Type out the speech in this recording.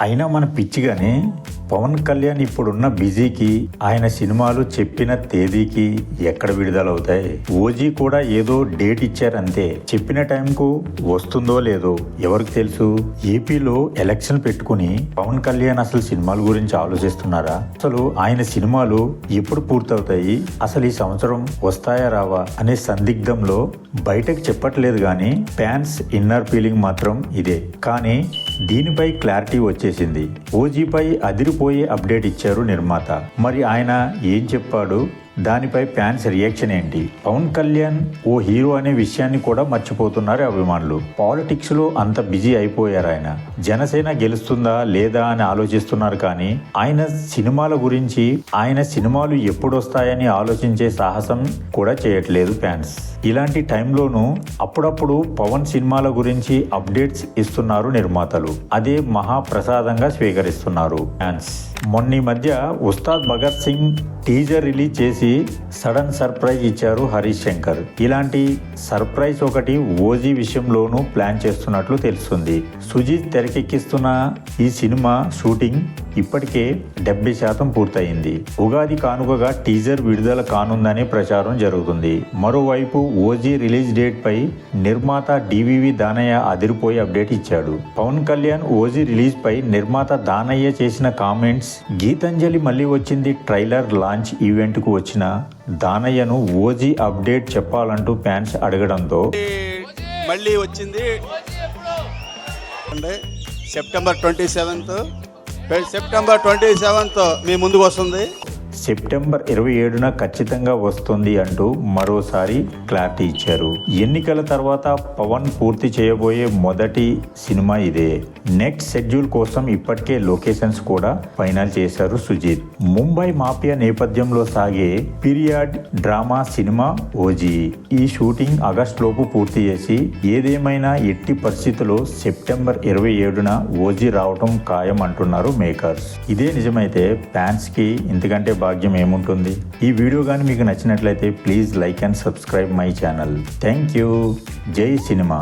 అయినా మన పిచ్చిగానే పవన్ కళ్యాణ్ ఇప్పుడున్న బిజీకి ఆయన సినిమాలు చెప్పిన తేదీకి ఎక్కడ విడుదలవుతాయి? ఓజీ కూడా ఏదో డేట్ ఇచ్చారంతే, చెప్పిన టైంకు వస్తుందో లేదో ఎవరికి తెలుసు. ఏపీలో ఎలక్షన్ పెట్టుకుని పవన్ కళ్యాణ్ అసలు సినిమాల గురించి ఆలోచిస్తున్నారా? అసలు ఆయన సినిమాలు ఎప్పుడు పూర్తవుతాయి, అసలు ఈ సంవత్సరం వస్తాయా రావా అనే సందిగ్ధంలో బయటకు చెప్పట్లేదు. కానీ ఫ్యాన్స్ ఇన్నర్ ఫీలింగ్ మాత్రం ఇదే. కానీ దీనిపై క్లారిటీ వచ్చేసింది. ఓజీపై అదిరిపోయే అప్డేట్ ఇచ్చారు నిర్మాత. మరి ఆయన ఏం చెప్పాడు, దానిపై ఫ్యాన్స్ రియాక్షన్ ఏంటి? పవన్ కళ్యాణ్ ఓ హీరో అనే విషయాన్ని కూడా మర్చిపోతున్నారు అభిమానులు. పాలిటిక్స్ లో అంత బిజీ అయిపోయారు ఆయన. జనసేన గెలుస్తుందా లేదా అని ఆలోచిస్తున్నారు. కానీ ఆయన సినిమాల గురించి, ఆయన సినిమాలు ఎప్పుడు వస్తాయని ఆలోచించే సాహసం కూడా చేయట్లేదు ఫ్యాన్స్. ఇలాంటి టైంలోనూ అప్పుడప్పుడు పవన్ సినిమాల గురించి అప్డేట్స్ ఇస్తున్నారు నిర్మాతలు. అదే మహాప్రసాదంగా స్వీకరిస్తున్నారు ఫ్యాన్స్. మొన్న ఈ మధ్య ఉస్తాద్ భగత్ సింగ్ టీజర్ రిలీజ్ చేసి సడన్ సర్ప్రైజ్ ఇచ్చారు హరీష్ శంకర్. ఇలాంటి సర్ప్రైజ్ ఒకటి ఓజీ విషయంలోనూ ప్లాన్ చేస్తున్నట్లు తెలుస్తుంది. సుజీత్ తెరకెక్కిస్తున్న ఈ సినిమా షూటింగ్ ఇప్పటికే 70% పూర్తయింది. ఉగాది కానుకగా టీజర్ విడుదల కానుందనే ప్రచారం జరుగుతుంది. మరోవైపు ఓజీ రిలీజ్ డేట్ పై నిర్మాత డివివి దానయ్య అదిరిపోయి అప్డేట్ ఇచ్చాడు. పవన్ కళ్యాణ్ ఓజీ రిలీజ్ పై నిర్మాత దానయ్య చేసిన కామెంట్స్. గీతాంజలి మళ్ళీ వచ్చింది ట్రైలర్ లాంచ్ ఈవెంట్ కు వచ్చిన దానయ్యను ఓజీ అప్డేట్ చెప్పాలంటూ ఫ్యాన్స్ అడగడంతో మళ్ళీ వచ్చింది సెప్టెంబర్ 27th మీ ముందుకు వస్తుంది. సెప్టెంబర్ 27న ఖచ్చితంగా వస్తుంది అంటూ మరోసారి క్లారిటీ ఇచ్చారు. ఎన్నికల తర్వాత పవన్ పూర్తి చేయబోయే మొదటి సినిమా ఇదే. నెక్స్ట్ షెడ్యూల్ కోసం ఇప్పటికే లొకేషన్స్ కూడా ఫైనల్ చేశారు సుజీత్. ముంబై మాఫియా నేపథ్యంలో సాగే పీరియడ్ డ్రామా సినిమా ఓజీ. ఈ షూటింగ్ ఆగస్ట్ లోపు పూర్తి చేసి ఏదేమైనా ఎట్టి పరిస్థితుల్లో సెప్టెంబర్ 27న ఓజీ రావటం ఖాయం అంటున్నారు మేకర్స్. ఇదే నిజమైతే ఫ్యాన్స్ కి ఇంతకంటే భాగ్యం ఏముంటుంది? ఈ వీడియో కానీ మీకు నచ్చినట్లయితే please like and subscribe my channel. Thank you. జై సినిమా.